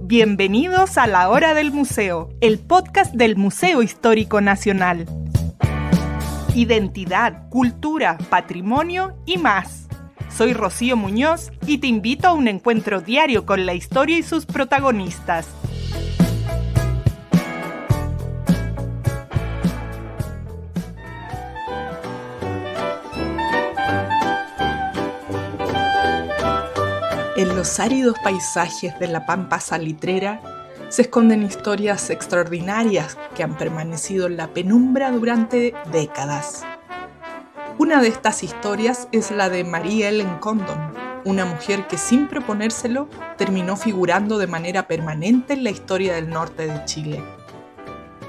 Bienvenidos a La Hora del Museo, el podcast del Museo Histórico Nacional. Identidad, cultura, patrimonio y más. Soy Rocío Muñoz y te invito a un encuentro diario con la historia y sus protagonistas. En los áridos paisajes de la pampa salitrera se esconden historias extraordinarias que han permanecido en la penumbra durante décadas. Una de estas historias es la de María Ellen Condon, una mujer que sin proponérselo terminó figurando de manera permanente en la historia del norte de Chile.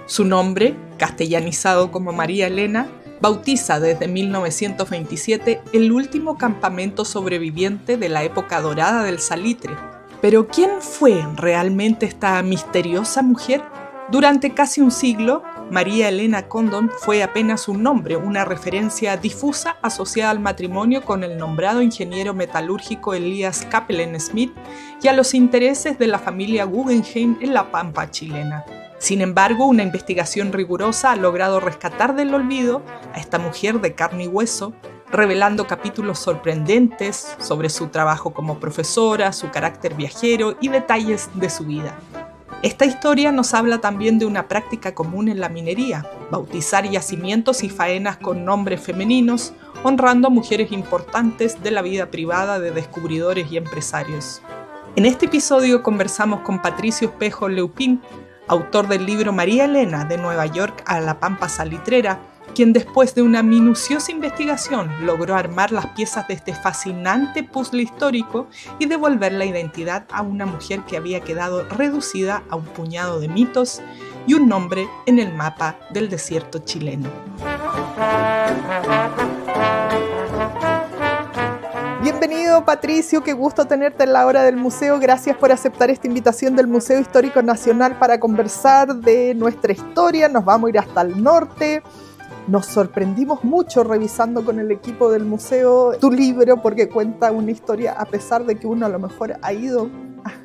Su nombre, castellanizado como María Elena, bautiza desde 1927 el último campamento sobreviviente de la época dorada del salitre. Pero ¿quién fue realmente esta misteriosa mujer? Durante casi un siglo, María Elena Condon fue apenas un nombre, una referencia difusa asociada al matrimonio con el nombrado ingeniero metalúrgico Elías Cappelen Smith y a los intereses de la familia Guggenheim en la pampa chilena. Sin embargo, una investigación rigurosa ha logrado rescatar del olvido a esta mujer de carne y hueso, revelando capítulos sorprendentes sobre su trabajo como profesora, su carácter viajero y detalles de su vida. Esta historia nos habla también de una práctica común en la minería, bautizar yacimientos y faenas con nombres femeninos, honrando a mujeres importantes de la vida privada de descubridores y empresarios. En este episodio conversamos con Patricio Espejo Leupin, autor del libro María Elena, de Nueva York a la pampa salitrera, quien después de una minuciosa investigación logró armar las piezas de este fascinante puzzle histórico y devolver la identidad a una mujer que había quedado reducida a un puñado de mitos y un nombre en el mapa del desierto chileno. Bienvenido, Patricio, qué gusto tenerte en La Hora del Museo. Gracias por aceptar esta invitación del Museo Histórico Nacional para conversar de nuestra historia. Nos vamos a ir hasta el norte. Nos sorprendimos mucho revisando con el equipo del museo tu libro porque cuenta una historia, a pesar de que uno a lo mejor ha ido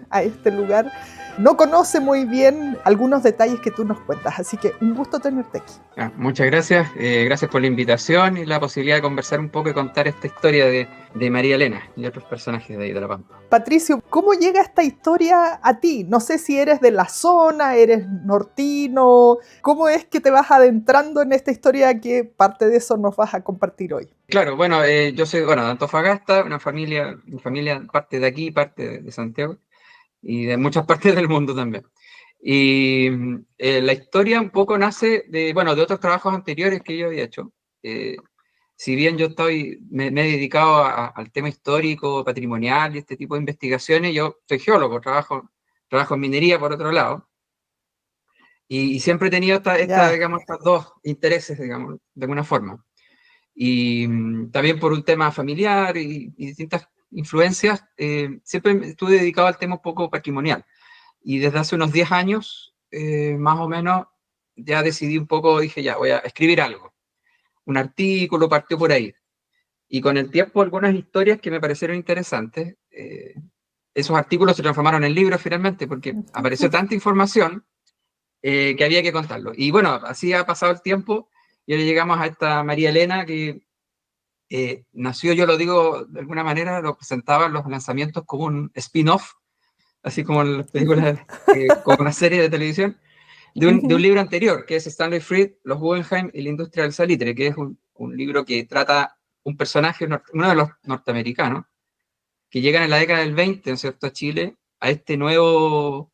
a este lugar, no conoce muy bien algunos detalles que tú nos cuentas, así que un gusto tenerte aquí. Muchas gracias, gracias por la invitación y la posibilidad de conversar un poco y contar esta historia de María Elena y otros personajes de ahí de la Pampa. Patricio, ¿cómo llega esta historia a ti? No sé si eres de la zona, eres nortino, ¿cómo es que te vas adentrando en esta historia que parte de eso nos vas a compartir hoy? Claro, bueno, yo soy de Antofagasta, mi familia parte de aquí, parte de Santiago y de muchas partes del mundo también. Y la historia un poco nace de otros trabajos anteriores que yo había hecho. Si bien yo me he dedicado al tema histórico, patrimonial y este tipo de investigaciones, yo soy geólogo, trabajo en minería por otro lado. Y siempre he tenido estos dos intereses, digamos, de alguna forma. Y también por un tema familiar y distintas influencias, siempre estuve dedicado al tema un poco patrimonial. Y desde hace unos 10 años, más o menos, ya decidí un poco, dije ya, voy a escribir algo. Un artículo partió por ahí. Y con el tiempo, algunas historias que me parecieron interesantes, esos artículos se transformaron en libros finalmente, porque apareció tanta información que había que contarlo. Y bueno, así ha pasado el tiempo y ahora llegamos a esta María Elena que nació, yo lo digo de alguna manera, lo presentaba en los lanzamientos como un spin-off, así como en las películas, como una serie de televisión, de un libro anterior, que es Stanley Fried, Los Guggenheim y la industria del salitre, que es un libro que trata un personaje, uno de los norteamericanos, que llegan en la década del 20, ¿no es cierto?, a Chile, a este nuevo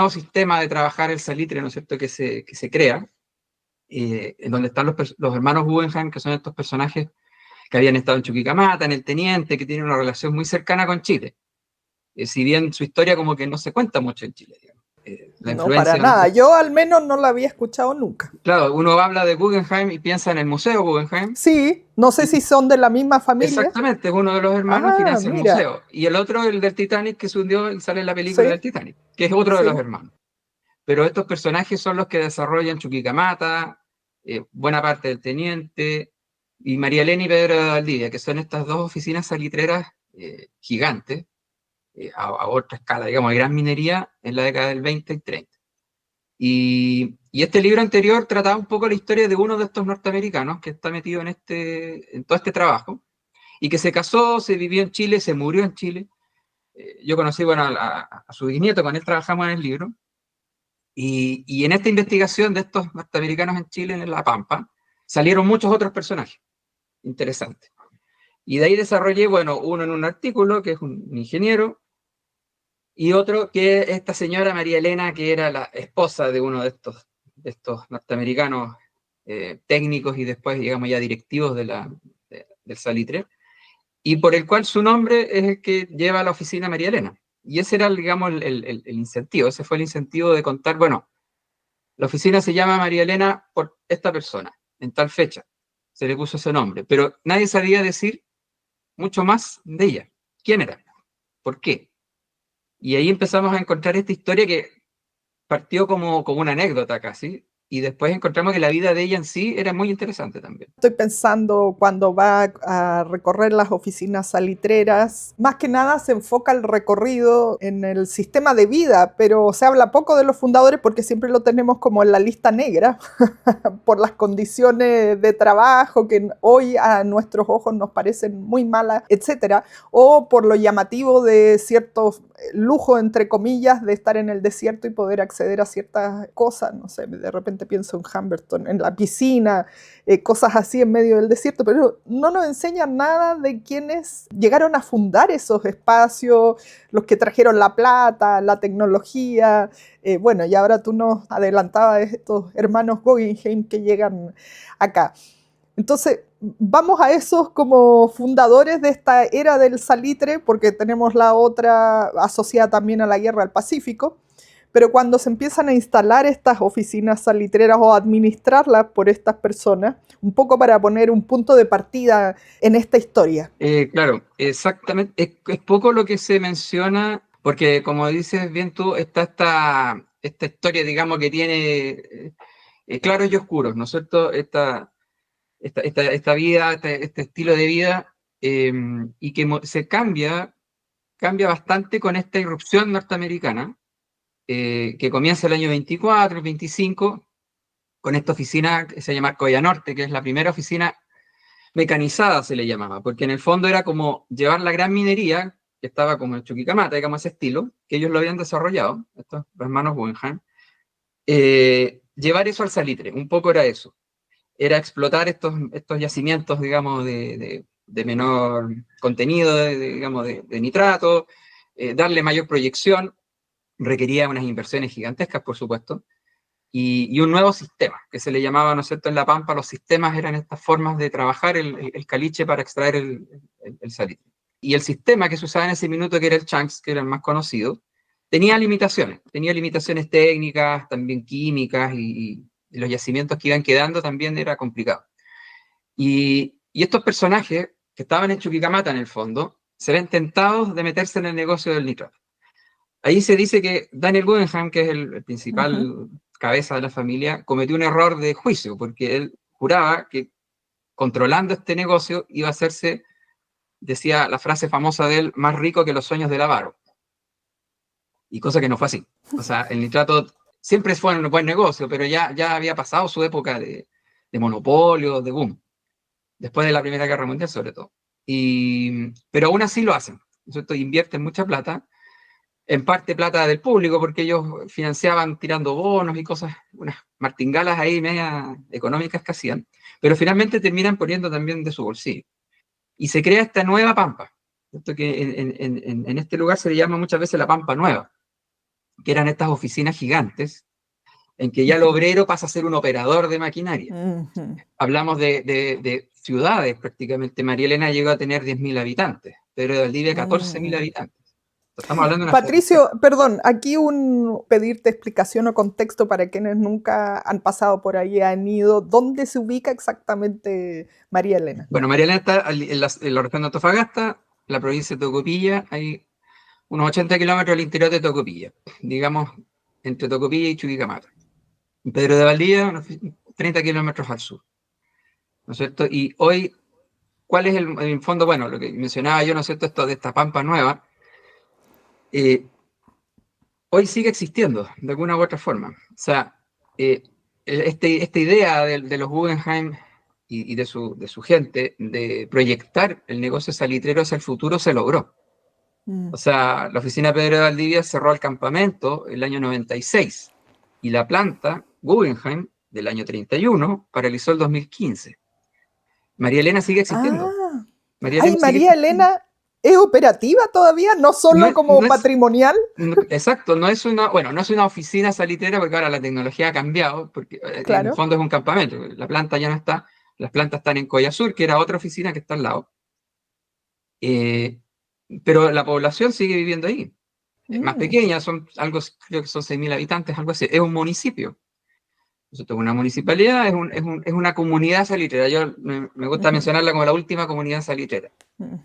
sistema de trabajar el salitre, ¿no es cierto?, que se crea, en donde están los hermanos Guggenheim, que son estos personajes que habían estado en Chuquicamata, en El Teniente, que tienen una relación muy cercana con Chile. Si bien su historia como que no se cuenta mucho en Chile, digamos. No, para nada. Yo al menos no la había escuchado nunca. Claro, uno habla de Guggenheim y piensa en el Museo Guggenheim. Sí, no sé si son de la misma familia. Exactamente, es uno de los hermanos que financia el museo. Y el otro, el del Titanic, que se hundió y sale en la película del Titanic, que es otro de los hermanos. Pero estos personajes son los que desarrollan Chuquicamata, buena parte del Teniente, y María Elena y Pedro de Valdivia, que son estas dos oficinas salitreras gigantes, a otra escala, digamos, de gran minería en la década del 20 y 30. Y este libro anterior trataba un poco la historia de uno de estos norteamericanos que está metido en todo este trabajo, y que se casó, se vivió en Chile, se murió en Chile. Yo conocí, bueno, a su bisnieto, con él trabajamos en el libro, y en esta investigación de estos norteamericanos en Chile, en La Pampa, salieron muchos otros personajes interesantes. Y de ahí desarrollé, bueno, uno en un artículo, que es un ingeniero, y otro que es esta señora María Elena, que era la esposa de uno de estos norteamericanos técnicos y después, digamos, ya directivos del Salitre, y por el cual su nombre es el que lleva a la oficina María Elena. Y ese era, digamos, el incentivo, ese fue el incentivo de contar, bueno, la oficina se llama María Elena por esta persona, en tal fecha, se le puso ese nombre, pero nadie sabía decir mucho más de ella. ¿Quién era? ¿Por qué? Y ahí empezamos a encontrar esta historia que partió como una anécdota casi, y después encontramos que la vida de ella en sí era muy interesante también. Estoy pensando cuando va a recorrer las oficinas salitreras, más que nada se enfoca el recorrido en el sistema de vida, pero se habla poco de los fundadores porque siempre lo tenemos como en la lista negra por las condiciones de trabajo que hoy a nuestros ojos nos parecen muy malas, etcétera, o por lo llamativo de cierto lujo, entre comillas, de estar en el desierto y poder acceder a ciertas cosas. No sé, de repente pienso en Humberton, en la piscina, cosas así en medio del desierto, pero no nos enseñan nada de quienes llegaron a fundar esos espacios, los que trajeron la plata, la tecnología. Bueno, y ahora tú nos adelantabas estos hermanos Guggenheim que llegan acá. Entonces, vamos a esos como fundadores de esta era del salitre, porque tenemos la otra asociada también a la guerra del Pacífico, pero cuando se empiezan a instalar estas oficinas salitreras o a administrarlas por estas personas, un poco para poner un punto de partida en esta historia. Claro, exactamente. Es poco lo que se menciona, porque como dices bien tú, está esta historia, digamos, que tiene claros y oscuros, ¿no es cierto? Esta vida, este estilo de vida, y que se cambia bastante con esta irrupción norteamericana, que comienza el año 24, el 25, con esta oficina que se llama Coya Norte, que es la primera oficina mecanizada, se le llamaba, porque en el fondo era como llevar la gran minería, que estaba como en Chuquicamata, digamos, ese estilo, que ellos lo habían desarrollado, estos hermanos Guggenheim, llevar eso al salitre, un poco era eso, era explotar estos yacimientos, digamos, de menor contenido, digamos, de nitrato, darle mayor proyección, requería unas inversiones gigantescas, por supuesto, y un nuevo sistema, que se le llamaba, ¿no es cierto?, en La Pampa. Los sistemas eran estas formas de trabajar el caliche para extraer el salitre. Y el sistema que se usaba en ese minuto, que era el Chanks, que era el más conocido, tenía limitaciones técnicas, también químicas, y los yacimientos que iban quedando también era complicado. Y estos personajes, que estaban en Chuquicamata en el fondo, se ven tentados de meterse en el negocio del nitrato. Ahí se dice que Daniel Guggenheim, que es el principal cabeza de la familia, cometió un error de juicio, porque él juraba que controlando este negocio iba a hacerse, decía la frase famosa de él, más rico que los sueños del avaro. Y cosa que no fue así. O sea, el nitrato siempre fue un buen negocio, pero ya había pasado su época de monopolio, de boom, después de la Primera Guerra Mundial sobre todo. Pero aún así lo hacen, ¿cierto? Invierten mucha plata, en parte plata del público, porque ellos financiaban tirando bonos y cosas, unas martingalas ahí medias económicas que hacían, pero finalmente terminan poniendo también de su bolsillo. Y se crea esta nueva Pampa, ¿cierto? Que en este lugar se le llama muchas veces la Pampa Nueva, que eran estas oficinas gigantes, en que ya el obrero pasa a ser un operador de maquinaria. Hablamos de ciudades prácticamente. María Elena llegó a tener 10.000 habitantes, pero de Valdivia 14.000 habitantes. Estamos hablando de una Patricio, perdón, aquí pedirte explicación o contexto para quienes nunca han pasado por ahí, han ido. ¿Dónde se ubica exactamente María Elena? Bueno, María Elena está en la región de Antofagasta, la provincia de Tocopilla. Hay unos 80 kilómetros al interior de Tocopilla, digamos, entre Tocopilla y Chuquicamata. Pedro de Valdivia, unos 30 kilómetros al sur, ¿no es cierto? Y hoy, ¿cuál es el fondo? Bueno, lo que mencionaba yo, ¿no es cierto?, esto de esta Pampa Nueva, eh, hoy sigue existiendo, de alguna u otra forma. O sea, esta idea de los Guggenheim y de su gente de proyectar el negocio salitrero hacia el futuro se logró. Mm. O sea, la oficina Pedro de Valdivia cerró el campamento el año 96 y la planta Guggenheim del año 31 paralizó el 2015. María Elena sigue existiendo. Ah, María ay, Elena sigue María existiendo. Elena es operativa todavía, no No, solo como no es, patrimonial. exacto, no es una, bueno, no es una oficina salitrera porque ahora la tecnología ha cambiado, porque en el Claro. fondo es un campamento. La planta ya no está, las plantas están en Coya Sur, que era otra oficina que está al lado. Eh, pero la población sigue viviendo ahí. Más Mm, pequeña, creo que son 6.000 habitantes, algo así. Es un municipio. Esto es una municipalidad, es una comunidad salitrera. Yo me gusta ujú, mencionarla como la última comunidad salitrera. mm,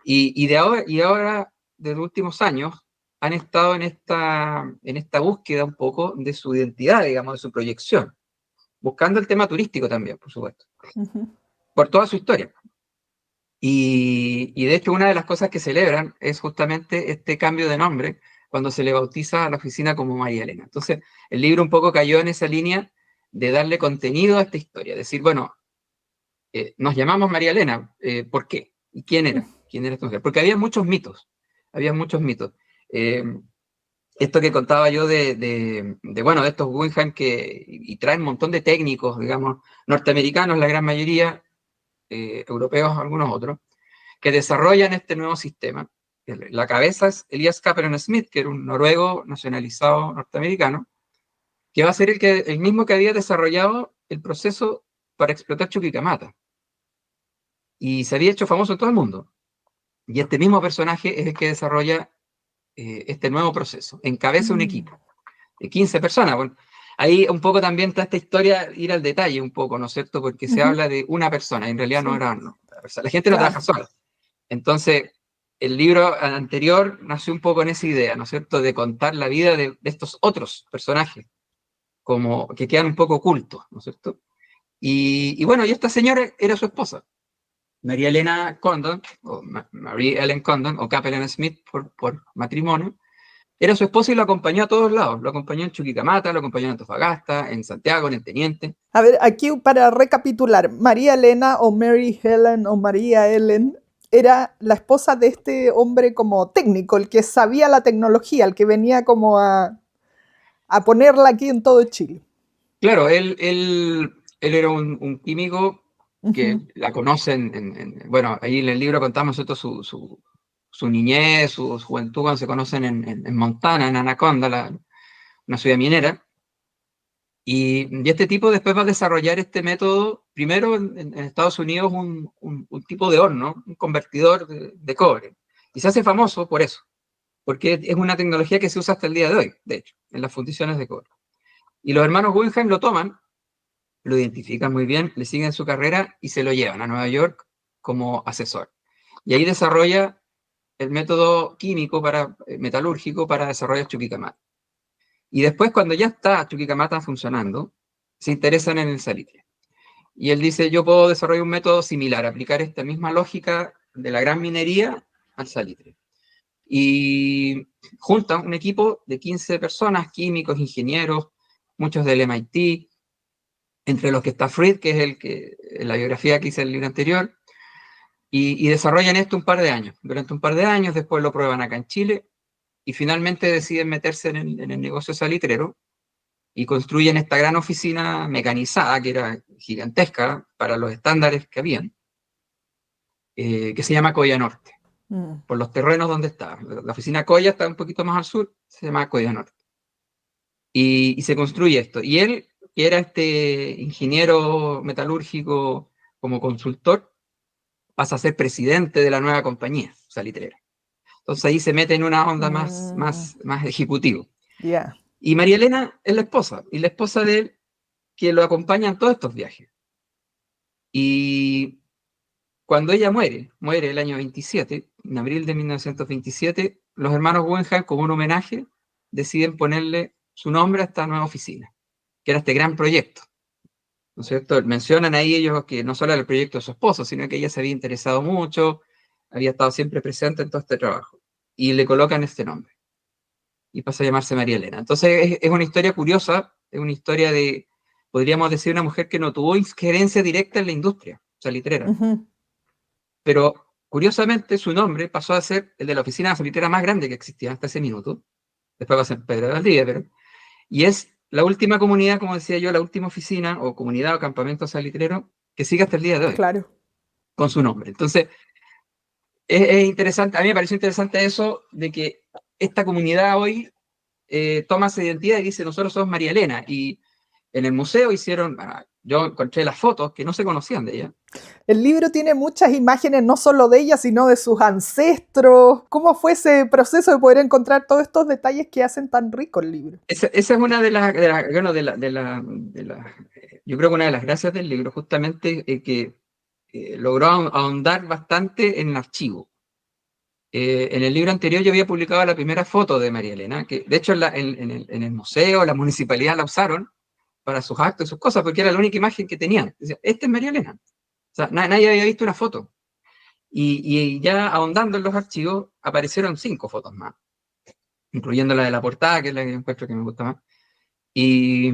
Y ahora, de los últimos años, han estado en esta búsqueda un poco de su identidad, digamos, de su proyección, buscando el tema turístico también, por supuesto, ujú. por toda su historia. Y de hecho, una de las cosas que celebran es justamente este cambio de nombre cuando se le bautiza a la oficina como María Elena. Entonces, el libro un poco cayó en esa línea de darle contenido a esta historia, decir, bueno, nos llamamos María Elena, ¿por qué? ¿Y quién era? ¿Quién era esta mujer? Porque había muchos mitos, había muchos mitos. Eh, Esto que contaba yo bueno, de estos Guggenheim y traen un montón de técnicos, digamos, norteamericanos, la gran mayoría, europeos, algunos otros, que desarrollan este nuevo sistema. La cabeza es Elias Cameron Smith, que era un noruego nacionalizado norteamericano, que va a ser el mismo que había desarrollado el proceso para explotar Chuquicamata. Y se había hecho famoso en todo el mundo. Y este mismo personaje es el que desarrolla este nuevo proceso. Encabeza un Mm, equipo de 15 personas. Bueno, ahí un poco también está esta historia, ir al detalle un poco, ¿no es cierto? Porque se ujú. habla de una persona, en realidad no Sí, era no. O sea, la gente no claro. trabaja sola. Entonces, el libro anterior nació un poco en esa idea, ¿no es cierto?, de contar la vida de estos otros personajes, como que quedan un poco ocultos, ¿no es cierto? Y bueno, y esta señora era su esposa, María Elena Condon, o Marie Ellen Condon, o Capellan Smith por matrimonio. Era su esposa y lo acompañó a todos lados. Lo acompañó en Chuquicamata, lo acompañó en Antofagasta, en Santiago, en el Teniente. A ver, aquí para recapitular, María Elena o Mary Helen o María Ellen era la esposa de este hombre como técnico, el que sabía la tecnología, el que venía como a ponerla aquí en todo Chile. Claro, él era un químico Ujú. que la conocen, bueno, ahí en el libro contamos esto, su niñez, su juventud, cuando se conocen en Montana, en Anaconda, una ciudad minera. Y este tipo después va a desarrollar este método, primero en Estados Unidos, un tipo de horno, un convertidor de cobre. Y se hace famoso por eso, porque es una tecnología que se usa hasta el día de hoy, de hecho, en las fundiciones de cobre. Y los hermanos Guggenheim lo toman, lo identifican muy bien, le siguen su carrera y se lo llevan a Nueva York como asesor. Y ahí desarrolla el método químico metalúrgico para desarrollar Chuquicamata. Y después, cuando ya está Chuquicamata funcionando, se interesan en el salitre. Y él dice, yo puedo desarrollar un método similar, aplicar esta misma lógica de la gran minería al salitre. Y juntan un equipo de 15 personas, químicos, ingenieros, muchos del MIT, entre los que está Fried, que es la biografía que hice en el libro anterior, y desarrollan esto un par de años. Durante un par de años, después lo prueban acá en Chile, y finalmente deciden meterse en el negocio salitrero, y construyen esta gran oficina mecanizada, que era gigantesca para los estándares que habían, que se llama Coya Norte, Mm. por los terrenos donde está. La oficina Coya está un poquito más al sur, se llama Coya Norte. Y se construye esto. Y él, que era este ingeniero metalúrgico como consultor, pasa a ser presidente de la nueva compañía salitrera. Entonces ahí se mete en una onda más, Mm, más, más ejecutivo. ya. Y María Elena es la esposa, y la esposa de él que lo acompaña en todos estos viajes. Y cuando ella muere el año 27, en abril de 1927, los hermanos Guggenheim, como un homenaje, deciden ponerle su nombre a esta nueva oficina, que era este gran proyecto, ¿no es cierto? Mencionan ahí ellos que no solo era el proyecto de su esposo, sino que ella se había interesado mucho, había estado siempre presente en todo este trabajo, y le colocan este nombre. y pasa a llamarse María Elena. Entonces es una historia curiosa, es una historia de, podríamos decir, una mujer que no tuvo injerencia directa en la industria salitrera, pero curiosamente su nombre pasó a ser el de la oficina salitrera más grande que existía hasta ese minuto, después va a ser Pedro de Valdivia, y es la última comunidad, como decía yo, la última oficina o comunidad o campamento salitrero que sigue hasta el día de hoy, Claro. con su nombre. Entonces, es interesante, a mí me pareció interesante eso de que esta comunidad hoy toma esa identidad y dice, nosotros somos María Elena, y en el museo hicieron, yo encontré las fotos que no se conocían de ella. El libro tiene muchas imágenes, no solo de ella, sino de sus ancestros. ¿Cómo fue ese proceso de poder encontrar todos estos detalles que hacen tan rico el libro? Esa es una bueno, yo creo que una de las gracias del libro, justamente, que logró ahondar bastante en el archivo. En el libro anterior yo había publicado la primera foto de María Elena, que de hecho en el museo, la municipalidad la usaron para sus actos y sus cosas, porque era la única imagen que tenían. Decía, esta es María Elena. O sea, nadie había visto una foto. Y ya ahondando en los archivos, aparecieron 5 fotos más, incluyendo la de la portada, que es la que yo encuentro que me gusta más. Y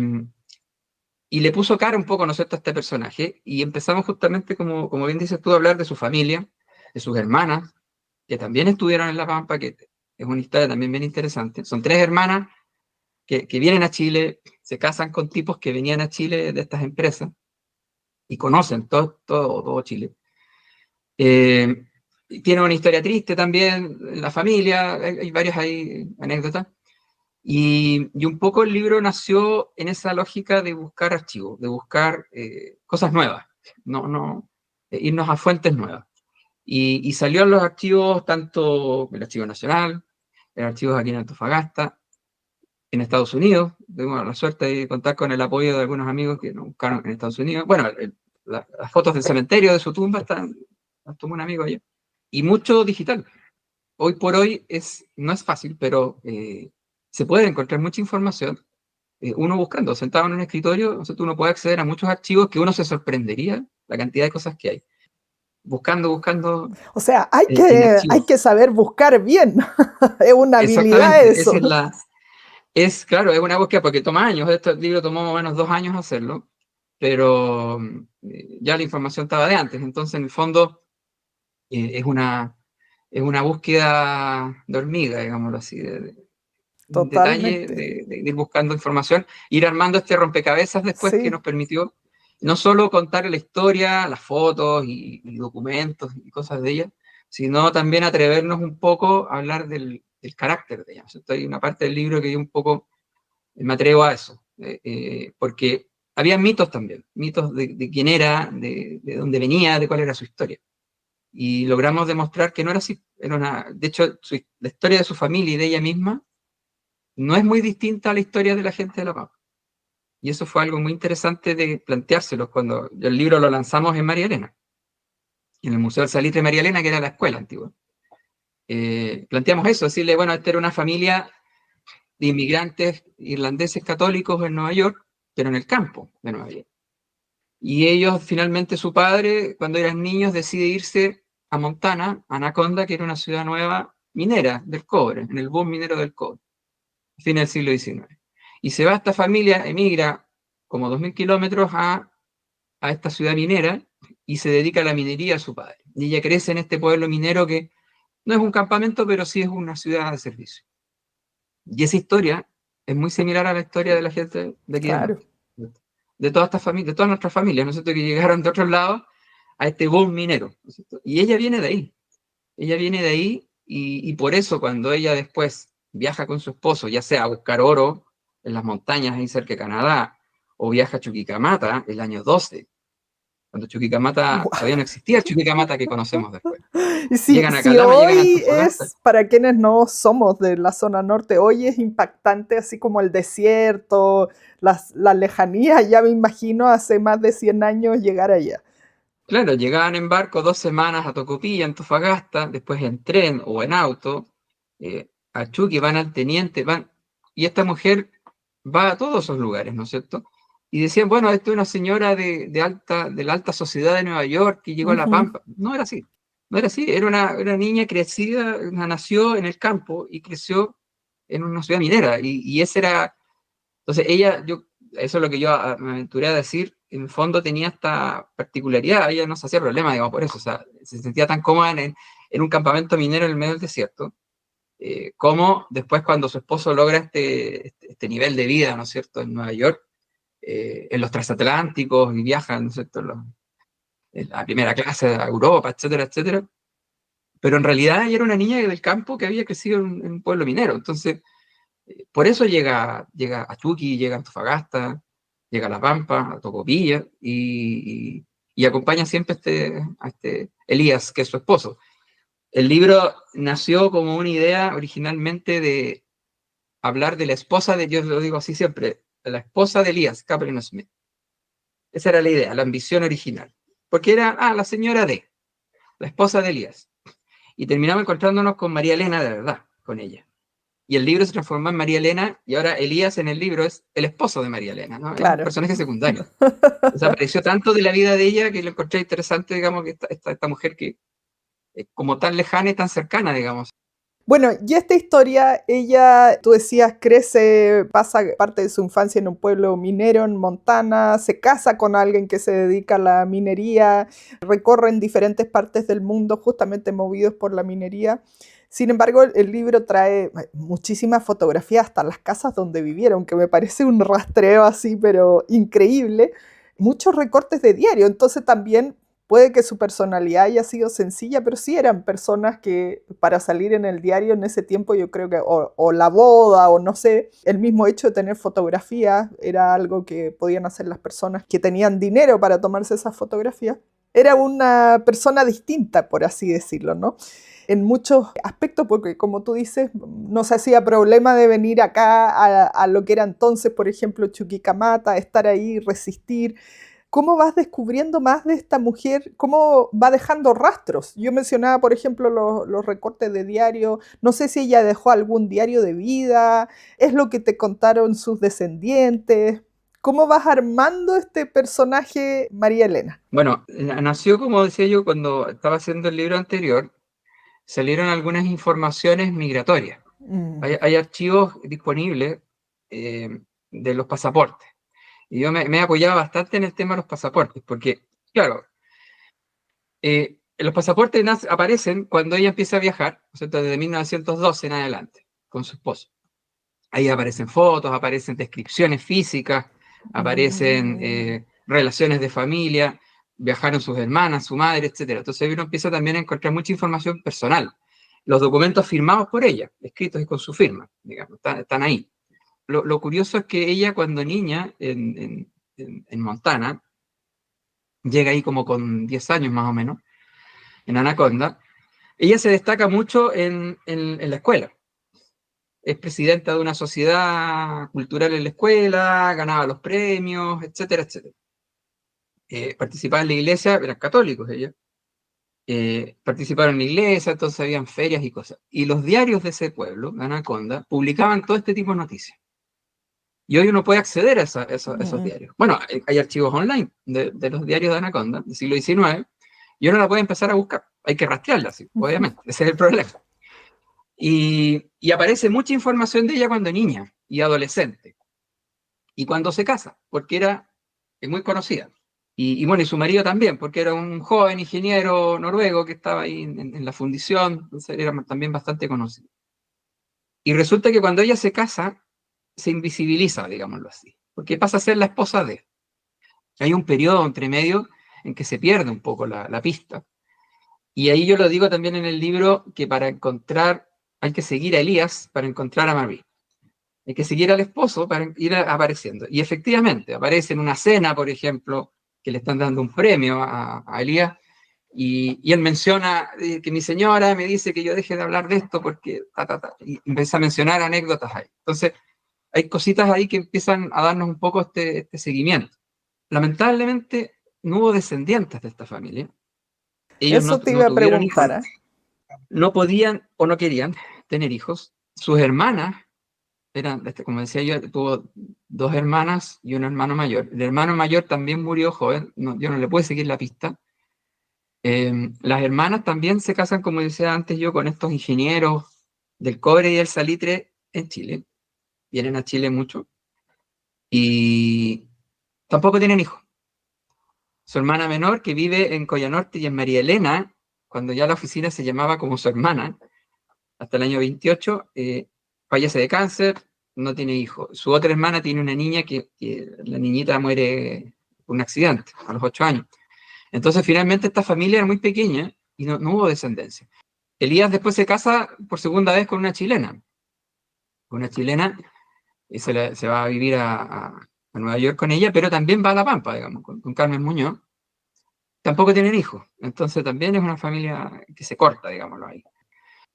le puso cara un poco, ¿no es cierto?, a este personaje, y empezamos justamente, como bien dices tú, a hablar de su familia, de sus hermanas, que también estuvieron en La Pampa, que es una historia también bien interesante. Son 3 hermanas que vienen a Chile, se casan con tipos que venían a Chile de estas empresas, y conocen todo Chile. Tiene una historia triste también, la familia, hay varias anécdotas. Y un poco el libro nació en esa lógica de buscar archivos, de buscar cosas nuevas, irnos a fuentes nuevas. Y salió en los archivos, tanto el Archivo Nacional, el archivo aquí en Antofagasta, en Estados Unidos. Tuvimos la suerte de contar con el apoyo de algunos amigos que nos buscaron en Estados Unidos. Bueno, las fotos del cementerio de su tumba las tomó un amigo allá. Y mucho digital. Hoy por hoy no es fácil, pero se puede encontrar mucha información uno buscando, sentado en un escritorio, uno puede acceder a muchos archivos que uno se sorprendería la cantidad de cosas que hay. Buscando. O sea, hay archivos. que saber buscar bien. Es una habilidad eso. Claro, es una búsqueda porque toma años. Este libro tomó más o menos 2 años hacerlo, pero ya la información estaba de antes. Entonces, en el fondo, es una búsqueda de hormiga, digámoslo así, un detalle de ir buscando información, ir armando este rompecabezas después que nos permitió no solo contar la historia, las fotos y documentos y cosas de ella, sino también atrevernos un poco a hablar del carácter de ella. Hay una parte del libro que yo un poco me atrevo a eso, porque había mitos también, mitos de quién era, de dónde venía, de cuál era su historia. Y logramos demostrar que no era así. De hecho, la historia de su familia y de ella misma no es muy distinta a la historia de la gente de La Pampa. Y eso fue algo muy interesante de planteárselo cuando el libro lo lanzamos en María Elena, en el Museo del Salitre María Elena, que era la escuela antigua. Planteamos eso, decirle, bueno, esta era una familia de inmigrantes irlandeses católicos en Nueva York, pero en el campo de Nueva York. Y ellos, finalmente, su padre, cuando eran niños, decide irse a Montana, a Anaconda, que era una ciudad nueva minera del cobre, en el boom minero del cobre, a fines del siglo XIX. Y se va esta familia, emigra como 2.000 kilómetros a esta ciudad minera y se dedica a la minería a su padre. Y ella crece en este pueblo minero que no es un campamento, pero sí es una ciudad de servicio. Y esa historia es muy similar a la historia de la gente de aquí claro. de todas estas familias, de todas nuestras familias, ¿no es cierto?, que llegaron de otros lados a este boom minero, ¿no es cierto? Y ella viene de ahí. Ella viene de ahí y por eso cuando ella después viaja con su esposo, ya sea a buscar oro en las montañas ahí cerca de Canadá, o viaja a Chuquicamata el año 12, cuando Chuquicamata todavía no existía el Chuquicamata que conocemos después. Llegan a Calama, llegan a Antofagasta. Para quienes no somos de la zona norte, hoy es impactante, así como el desierto, la lejanía. Ya me imagino hace más de 100 años llegar allá. Claro, llegaban en barco 2 semanas a Tocopilla, Antofagasta, después en tren o en auto, a Chuqui, van al Teniente, y esta mujer va a todos esos lugares, ¿no es cierto? Y decían, bueno, esto es una señora de la alta sociedad de Nueva York que llegó a La Pampa. No era así, era una niña crecida, nació en el campo y creció en una ciudad minera, y ese era, entonces ella, eso es lo que yo me aventuré a decir, en el fondo tenía esta particularidad, ella no se hacía problema, digamos, por eso, o sea, se sentía tan cómoda en un campamento minero en el medio del desierto, como después cuando su esposo logra este nivel de vida, ¿no es cierto?, en Nueva York, en los transatlánticos, y viajan, ¿no es cierto?, en la primera clase a Europa, etcétera, etcétera, pero en realidad ella era una niña del campo que había crecido en un pueblo minero, entonces, por eso llega a Chuqui, llega a Antofagasta, llega a La Pampa, a Tocopilla, y acompaña siempre a este Elías, que es su esposo. El libro nació como una idea originalmente de hablar de la esposa de, yo lo digo así siempre, la esposa de Elías, Kathleen Smith. Esa era la idea, la ambición original. Porque era, la señora D, la esposa de Elías. Y terminamos encontrándonos con María Elena de verdad, con ella. Y el libro se transformó en María Elena, y ahora Elías en el libro es el esposo de María Elena, ¿no? Claro. Es un personaje secundario. Desapareció tanto de la vida de ella que lo encontré interesante, digamos, que esta mujer que es como tan lejana y tan cercana, digamos. Bueno, y esta historia, ella, tú decías, crece, pasa parte de su infancia en un pueblo minero en Montana, se casa con alguien que se dedica a la minería, recorren diferentes partes del mundo justamente movidos por la minería. Sin embargo, el libro trae muchísimas fotografías hasta las casas donde vivieron, que me parece un rastreo así, pero increíble. Muchos recortes de diario, entonces también puede que su personalidad haya sido sencilla, pero sí eran personas que para salir en el diario en ese tiempo yo creo que o la boda o no sé, el mismo hecho de tener fotografías era algo que podían hacer las personas que tenían dinero para tomarse esas fotografías. Era una persona distinta, por así decirlo, ¿no? En muchos aspectos, porque como tú dices, no se hacía problema de venir acá a lo que era entonces, por ejemplo, Chuquicamata, estar ahí, resistir. ¿Cómo vas descubriendo más de esta mujer? ¿Cómo va dejando rastros? Yo mencionaba, por ejemplo, los recortes de diario. No sé si ella dejó algún diario de vida. ¿Es lo que te contaron sus descendientes? ¿Cómo vas armando este personaje, María Elena? Bueno, nació, como decía yo, cuando estaba haciendo el libro anterior, salieron algunas informaciones migratorias. Hay archivos disponibles de los pasaportes. Y yo me he apoyado bastante en el tema de los pasaportes, porque, claro, los pasaportes aparecen cuando ella empieza a viajar, o sea, desde 1912 en adelante, con su esposo. Ahí aparecen fotos, aparecen descripciones físicas, aparecen relaciones de familia, viajaron sus hermanas, su madre, etc. Entonces uno empieza también a encontrar mucha información personal. Los documentos firmados por ella, escritos y con su firma, digamos, están ahí. Lo curioso es que ella cuando niña en Montana, llega ahí como con 10 años más o menos, en Anaconda, ella se destaca mucho en la escuela. Es presidenta de una sociedad cultural en la escuela, ganaba los premios, etcétera, etcétera. Participaba en la iglesia, eran católicos ella. Participaron en la iglesia, entonces habían ferias y cosas. Y los diarios de ese pueblo, de Anaconda, publicaban todo este tipo de noticias. Y hoy uno puede acceder a esos diarios. Bueno, hay archivos online de los diarios de Anaconda del siglo XIX, y uno la puede empezar a buscar. Hay que rastrearla, sí, obviamente. Ese es el problema. Y aparece mucha información de ella cuando niña y adolescente. Y cuando se casa, porque es muy conocida. Y bueno, y su marido también, porque era un joven ingeniero noruego que estaba ahí en la fundición, entonces era también bastante conocido. Y resulta que cuando ella se casa, se invisibiliza, digámoslo así, porque pasa a ser la esposa de. Hay un periodo entre medio en que se pierde un poco la pista. Y ahí yo lo digo también en el libro, que para encontrar, hay que seguir a Elías para encontrar a Marie. Hay que seguir al esposo para ir apareciendo. Y efectivamente, aparece en una cena, por ejemplo, que le están dando un premio a Elías, y él menciona que mi señora me dice que yo deje de hablar de esto porque y empieza a mencionar anécdotas ahí. Entonces, hay cositas ahí que empiezan a darnos un poco este seguimiento. Lamentablemente, no hubo descendientes de esta familia. Ellos Eso te iba a tuvieron hijos, preguntar, no podían o no querían tener hijos. Sus hermanas eran, como decía yo, tuvo 2 hermanas y un hermano mayor. El hermano mayor también murió joven, yo no le pude seguir la pista. Las hermanas también se casan, como decía antes yo, con estos ingenieros del cobre y del salitre en Chile, vienen a Chile mucho, y tampoco tienen hijos. Su hermana menor, que vive en Coyanorte y en María Elena, cuando ya la oficina se llamaba como su hermana, hasta el año 28, fallece de cáncer, no tiene hijos. Su otra hermana tiene una niña que la niñita muere por un accidente a los 8 años. Entonces, finalmente, esta familia era muy pequeña y no hubo descendencia. Elías después se casa por segunda vez con una chilena. Una chilena y se va a vivir a Nueva York con ella, pero también va a La Pampa, digamos, con Carmen Muñoz. Tampoco tienen hijos, entonces también es una familia que se corta, digámoslo ahí.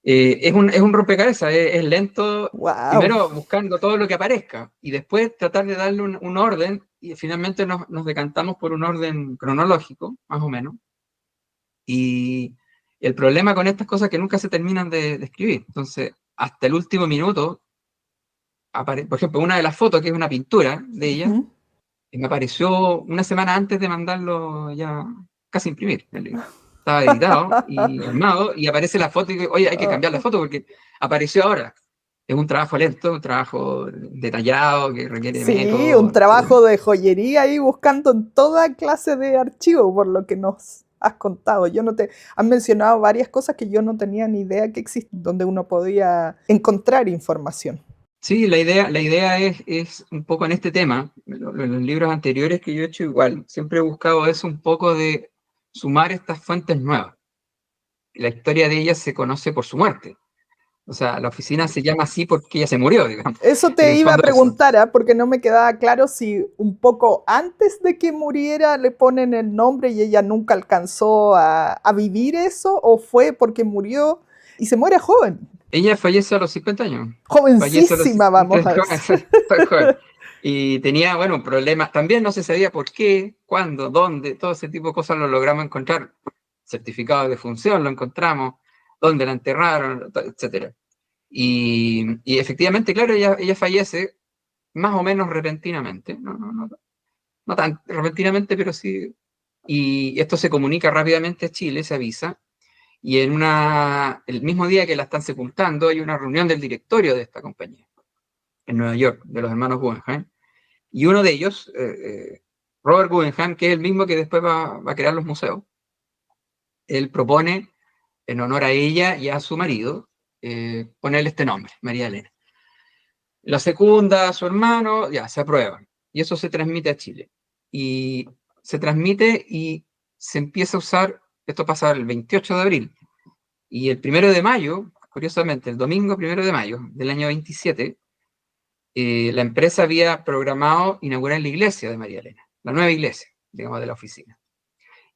Es un rompecabezas, es lento, Wow. primero buscando todo lo que aparezca y después tratar de darle un orden y finalmente nos decantamos por un orden cronológico, más o menos. Y el problema con estas cosas es que nunca se terminan de escribir. Entonces, hasta el último minuto, por ejemplo, una de las fotos, que es una pintura de ella, me apareció una semana antes de mandarlo ya casi imprimir el libro. Estaba editado y armado, y aparece la foto y digo, oye, hay que cambiar la foto porque apareció ahora. Es un trabajo lento, un trabajo detallado que requiere Sí, método, un trabajo de joyería ahí buscando en toda clase de archivos, por lo que nos has contado. Yo no te han mencionado varias cosas que yo no tenía ni idea que existen, donde uno podía encontrar información. Sí, la idea es un poco en este tema, en los libros anteriores que yo he hecho igual, siempre he buscado eso un poco de sumar estas fuentes nuevas. La historia de ella se conoce por su muerte. O sea, la oficina se llama así porque ella se murió, digamos. Eso En te el iba a fondo eso. preguntar, porque no me quedaba claro si un poco antes de que muriera le ponen el nombre y ella nunca alcanzó a vivir eso, o fue porque murió y se muere joven. Ella fallece a los 50 años. Fallece a los Jovencísima, 50 vamos a años. Joven. Y tenía, bueno, problemas. También no se sabía por qué, cuándo, dónde, todo ese tipo de cosas lo logramos encontrar. Certificado de defunción lo encontramos, dónde la enterraron, etc. Y efectivamente, claro, ella fallece más o menos repentinamente. No tan repentinamente, pero sí. Y esto se comunica rápidamente a Chile, se avisa. Y el mismo día que la están sepultando, hay una reunión del directorio de esta compañía, en Nueva York, de los hermanos Guggenheim. Y uno de ellos, Robert Guggenheim, que es el mismo que después va a crear los museos, él propone, en honor a ella y a su marido, ponerle este nombre, María Elena. La secunda a su hermano, ya, se aprueba. Y eso se transmite a Chile. Y se transmite y se empieza a usar, esto pasa el 28 de abril, y el 1 de mayo, curiosamente, el domingo 1 de mayo del año 27, la empresa había programado inaugurar la iglesia de María Elena, la nueva iglesia, digamos, de la oficina.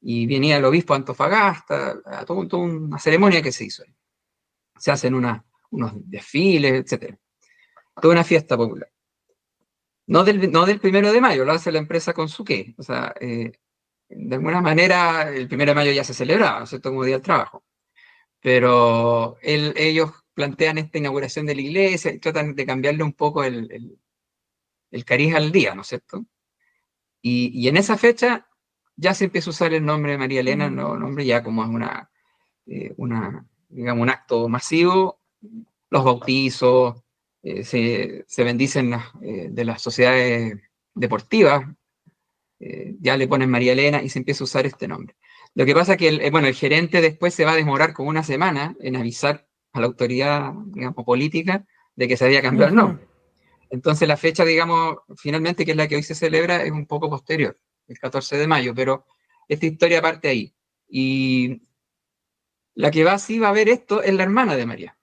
Y venía el obispo Antofagasta, a toda una ceremonia que se hizo. Se hacen unos desfiles, etc. Toda una fiesta popular. No del 1 de mayo, lo hace la empresa con su qué. O sea, de alguna manera, el 1 de mayo ya se celebraba, ¿no es cierto?, como Día del Trabajo. Pero ellos plantean esta inauguración de la iglesia y tratan de cambiarle un poco el cariz al día, ¿no es cierto? Y en esa fecha ya se empieza a usar el nombre de María Elena, el nuevo nombre, ya como es digamos, un acto masivo. Los bautizos, se bendicen de las sociedades deportivas, ya le ponen María Elena y se empieza a usar este nombre. Lo que pasa es que el gerente después se va a demorar como una semana en avisar a la autoridad, digamos, política de que se había cambiado el nombre. Entonces la fecha, digamos, finalmente, que es la que hoy se celebra, es un poco posterior, el 14 de mayo, pero esta historia parte ahí. Y la que sí va a ver esto es la hermana de María.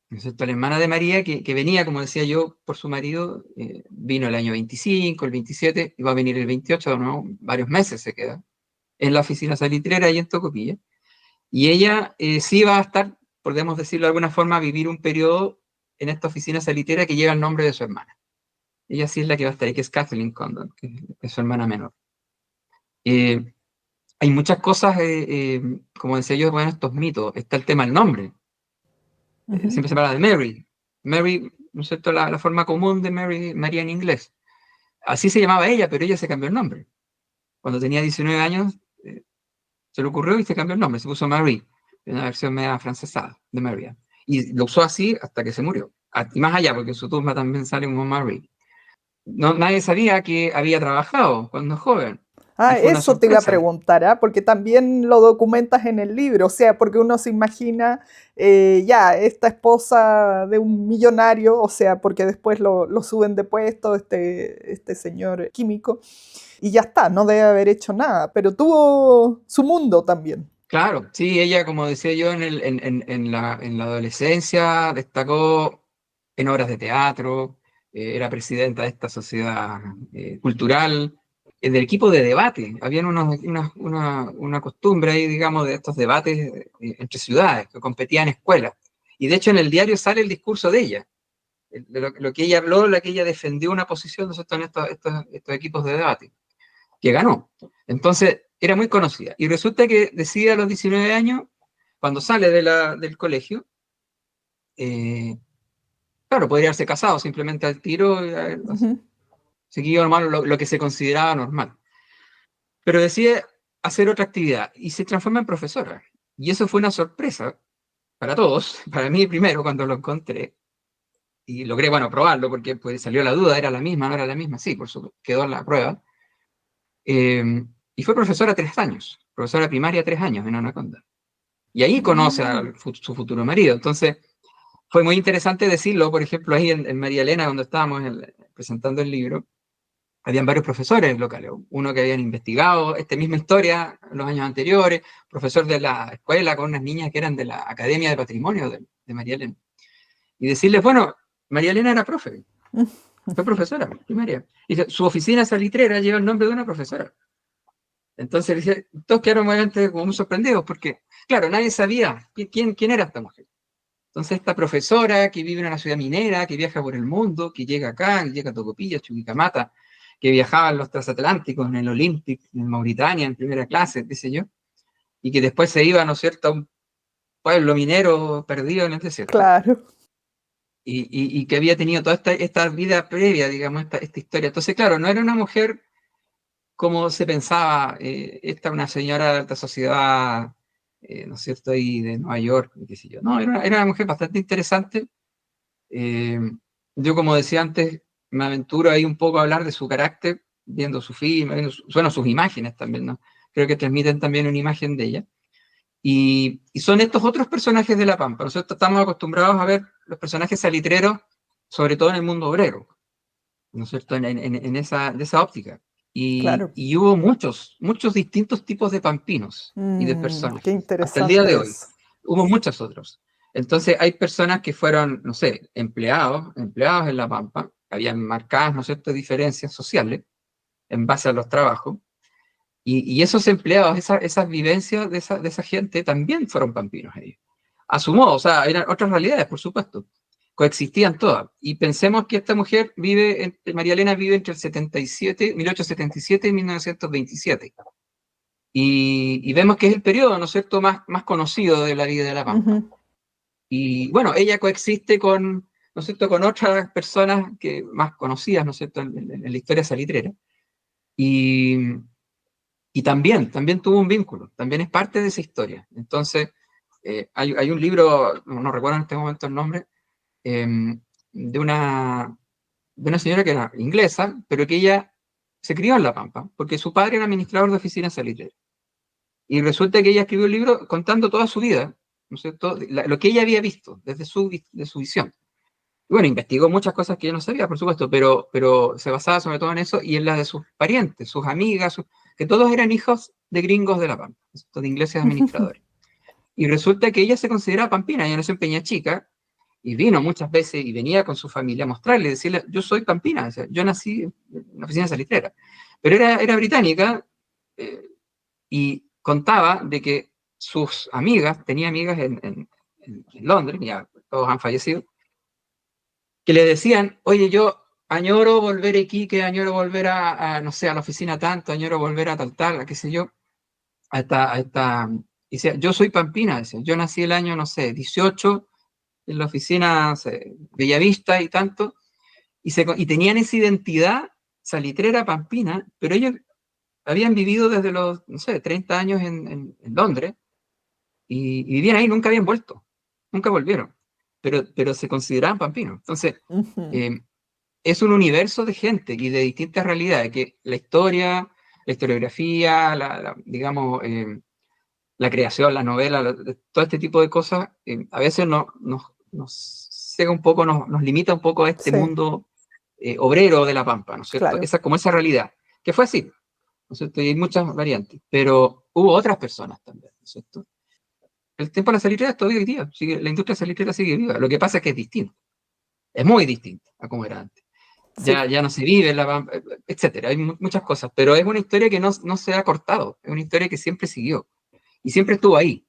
¿No es cierto? La hermana de María, que venía, como decía yo, por su marido, vino el año 25, el 27, y va a venir el 28, de nuevo, varios meses se queda, en la oficina salitrera y en Tocopilla. Y ella sí va a estar, podemos decirlo de alguna forma, a vivir un periodo en esta oficina salitrera que lleva el nombre de su hermana. Ella sí es la que va a estar ahí, que es Kathleen Condon, que es su hermana menor. Hay muchas cosas, como decía yo, bueno, estos mitos. Está el tema del nombre. Siempre se habla de Mary. Mary, ¿no es cierto?, la forma común de María en inglés. Así se llamaba ella, pero ella se cambió el nombre. Cuando tenía 19 años, se le ocurrió y se cambió el nombre. Se puso Marie, una versión media francesada de María. Y lo usó así hasta que se murió. y más allá, porque en su tumba también sale un Mamá Ray. No, nadie sabía que había trabajado cuando joven. Y Ah, fue una eso te iba a sorpresa. preguntar, ¿ah? Porque también lo documentas en el libro, o sea, porque uno se imagina, ya, esta esposa de un millonario, o sea, porque después lo suben de puesto, este señor químico, y ya está, no debe haber hecho nada, pero tuvo su mundo también. Claro, sí, ella, como decía yo, en la adolescencia destacó en obras de teatro, era presidenta de esta sociedad cultural, del equipo de debate. Habían una costumbre ahí, digamos, de estos debates entre ciudades, que competían en escuelas. Y de hecho en el diario sale el discurso de ella, de lo que ella habló, la que ella defendió una posición, ¿no es cierto?, en estos equipos de debate, que ganó. Entonces, era muy conocida. Y resulta que decide a los 19 años, cuando sale del colegio, eh, claro, podría haberse casado simplemente al tiro, Ujú. seguido normal, lo que se consideraba normal. Pero decide hacer otra actividad y se transforma en profesora. Y eso fue una sorpresa para todos, para mí primero cuando lo encontré. Y logré, bueno, probarlo porque pues, salió la duda, ¿era la misma, no era la misma? Sí, por supuesto, quedó en la prueba. Y fue profesora 3 años, profesora primaria 3 años en Anaconda. Y ahí conoce a Mm, su futuro marido. Entonces, fue muy interesante decirlo, por ejemplo, ahí en María Elena, donde estábamos presentando el libro, habían varios profesores locales, uno que habían investigado esta misma historia en los años anteriores, profesor de la escuela con unas niñas que eran de la Academia de Patrimonio de María Elena. Y decirles, bueno, María Elena era profe, fue profesora primaria. Y su oficina salitrera lleva el nombre de una profesora. Entonces, todos quedaron realmente como muy sorprendidos, porque, claro, nadie sabía quién era esta mujer. Entonces, esta profesora que vive en una ciudad minera, que viaja por el mundo, que llega acá, que llega a Tocopilla, Chuquicamata, que viajaba en los transatlánticos, en el Olympic, en Mauritania, en primera clase, qué sé yo, y que después se iba, ¿no es cierto?, a un pueblo minero perdido en el desierto, claro. y que había tenido toda esta vida previa, digamos, esta historia. Entonces, claro, no era una mujer como se pensaba, esta una señora de alta sociedad, ¿no es cierto?, y de Nueva York, qué sé yo. No, era una mujer bastante interesante. Eh, yo, como decía antes, me aventuro ahí un poco a hablar de su carácter, viendo su film, bueno, sus imágenes también, ¿no? Creo que transmiten también una imagen de ella. Y son estos otros personajes de La Pampa. Nosotros estamos acostumbrados a ver los personajes salitreros, sobre todo en el mundo obrero, ¿no es cierto?, de esa óptica. Claro. Y hubo muchos distintos tipos de pampinos y de Qué personajes, hasta el día de interesante hoy. eso. Hubo muchos otros. Entonces, hay personas que fueron, no sé, empleados en La Pampa, habían marcadas, ¿no es cierto?, diferencias sociales en base a los trabajos, y esos empleados, esas vivencias de esa gente también fueron pampinos ellos. A su modo, o sea, eran otras realidades, por supuesto, coexistían todas. Y pensemos que esta mujer María Elena vive entre el 1877 y 1927. Y vemos que es el periodo, ¿no es cierto?, más conocido de la vida de La Pampa. Ujú. Y bueno, ella coexiste con, ¿no es cierto?, con otras personas más conocidas, ¿no es cierto?, en la historia salitrera. Y, y también tuvo un vínculo, también es parte de esa historia. Entonces, hay un libro, no recuerdo en este momento el nombre, eh, de una señora que era inglesa, pero que ella se crió en La Pampa, porque su padre era administrador de oficinas salitreras. Y resulta que ella escribió un libro contando toda su vida, ¿no es cierto?, lo que ella había visto desde de su visión. Y bueno, investigó muchas cosas que yo no sabía, por supuesto, pero se basaba sobre todo en eso y en las de sus parientes, sus amigas, que todos eran hijos de gringos de La Pampa, de ingleses administradores. Y resulta que ella se consideraba pampina, ella nació en Peñachica, y vino muchas veces y venía con su familia a mostrarle, decirle, yo soy pampina, o sea, yo nací en una oficina salitrera. Pero era británica, eh, y contaba de que sus amigas, tenía amigas en Londres, ya todos han fallecido, que le decían, oye, yo añoro volver a Iquique, añoro volver no sé, a la oficina tanto, añoro volver a tal, a qué sé yo, y decía, yo soy pampina, decía, yo nací el año, no sé, 18, en la oficina, no sé, Bellavista y tanto, y tenían esa identidad salitrera pampina, pero ellos habían vivido desde los, no sé, 30 años en Londres, y vivían ahí, nunca habían vuelto, nunca volvieron. pero se consideraban pampinos. Entonces, Ujú. es un universo de gente y de distintas realidades, que la historia, la historiografía, digamos, la creación, la novela, todo este tipo de cosas, a veces nos cega un poco, nos limita un poco a este Sí, mundo obrero de la Pampa, ¿no es cierto? claro. Como esa realidad, que fue así, ¿no es cierto? Y hay muchas variantes, pero hubo otras personas también, ¿no es cierto? El tiempo de la salitrera todavía hoy día, la industria salitrera sigue viva, lo que pasa es que es distinto, es muy distinto a como era antes. Sí, Ya no se vive en la Pampa, etcétera, hay muchas cosas, pero es una historia que no se ha cortado, es una historia que siempre siguió y siempre estuvo ahí.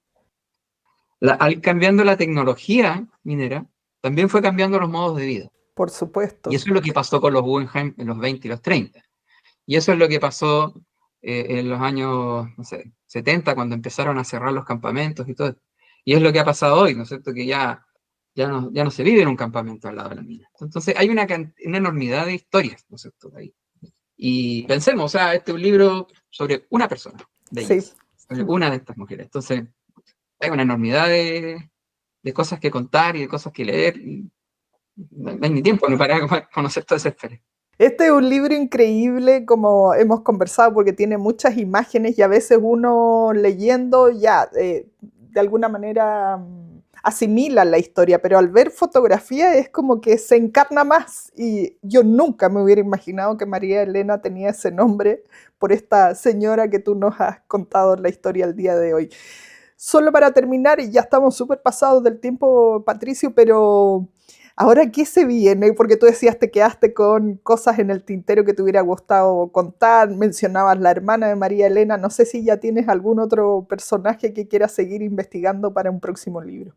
Al cambiando la tecnología minera, también fue cambiando los modos de vida. por Y supuesto. eso es lo que pasó con los Guggenheim en los 20 y los 30. Y eso es lo que pasó en los años, no sé, 70, cuando empezaron a cerrar los campamentos y todo. Y es lo que ha pasado hoy, ¿no es cierto? Que ya no se vive en un campamento al lado de la mina. Entonces hay una enormidad de historias, ¿no es cierto? Ahí. Y pensemos, o sea, este es un libro sobre una persona de Sí. ellas, sobre una de estas mujeres. Entonces, hay una enormidad de cosas que contar y de cosas que leer. Y no hay ni tiempo para conocer toda esa historia. Este es un libro increíble, como hemos conversado, porque tiene muchas imágenes y a veces uno leyendo ya de alguna manera asimila la historia, pero al ver fotografía es como que se encarna más. Y yo nunca me hubiera imaginado que María Elena tenía ese nombre por esta señora que tú nos has contado la historia el día de hoy. Solo para terminar, y ya estamos súper pasados del tiempo, Patricio, pero ahora, ¿qué se viene? Porque tú decías, te quedaste con cosas en el tintero que te hubiera gustado contar, mencionabas la hermana de María Elena, no sé si ya tienes algún otro personaje que quieras seguir investigando para un próximo libro.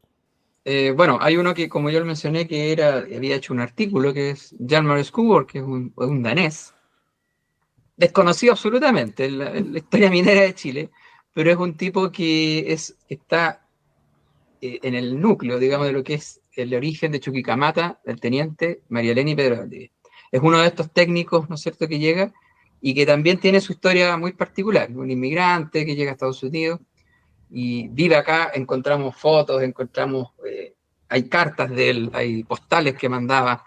Bueno, hay uno que, como yo lo mencioné, que había hecho un artículo, que es Hjalmar Skugård, que es un danés, desconocido absolutamente en la historia minera de Chile, pero es un tipo que está en el núcleo, digamos, de lo que es el origen de Chuquicamata, del teniente María Elena y Pedro Valdivia. Es uno de estos técnicos, ¿no es cierto?, que llega y que también tiene su historia muy particular, un inmigrante que llega a Estados Unidos y vive acá. Encontramos fotos, hay cartas de él, hay postales que mandaba,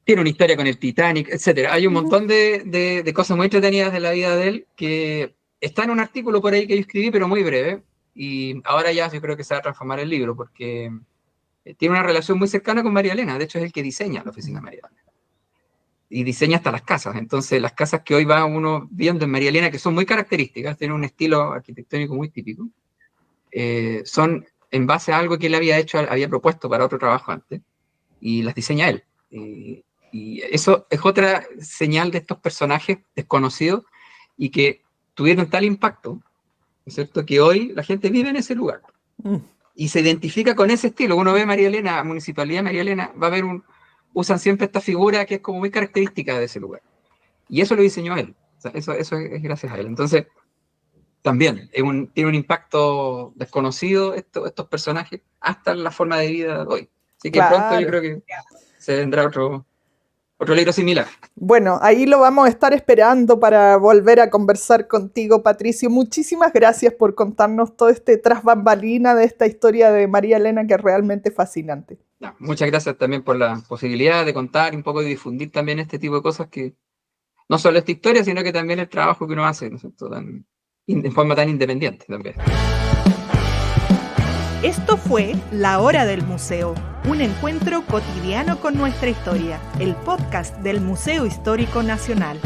tiene una historia con el Titanic, etcétera. Hay un montón de cosas muy entretenidas de la vida de él que está en un artículo por ahí que yo escribí, pero muy breve, y ahora ya yo creo que se va a transformar el libro, porque tiene una relación muy cercana con María Elena. De hecho, es el que diseña la oficina de María Elena. Y diseña hasta las casas. Entonces, las casas que hoy va uno viendo en María Elena, que son muy características, tienen un estilo arquitectónico muy típico, son en base a algo que él había propuesto para otro trabajo antes, y las diseña él. Y eso es otra señal de estos personajes desconocidos y que tuvieron tal impacto, ¿no es cierto?, que hoy la gente vive en ese lugar y se identifica con ese estilo. Uno ve María Elena, Municipalidad de María Elena, va a ver usan siempre esta figura que es como muy característica de ese lugar. Y eso lo diseñó él. O sea, eso es gracias a él. Entonces, también tiene un impacto desconocido estos personajes hasta la forma de vida de hoy. Así que pronto yo Claro. creo que se vendrá otro libro similar. Bueno, ahí lo vamos a estar esperando para volver a conversar contigo, Patricio. Muchísimas gracias por contarnos todo este tras bambalina de esta historia de María Elena, que es realmente fascinante. Muchas gracias también por la posibilidad de contar un poco y difundir también este tipo de cosas, que no solo esta historia, sino que también el trabajo que uno hace, ¿no es cierto?, de forma tan independiente también. Esto fue La Hora del Museo, un encuentro cotidiano con nuestra historia, el podcast del Museo Histórico Nacional.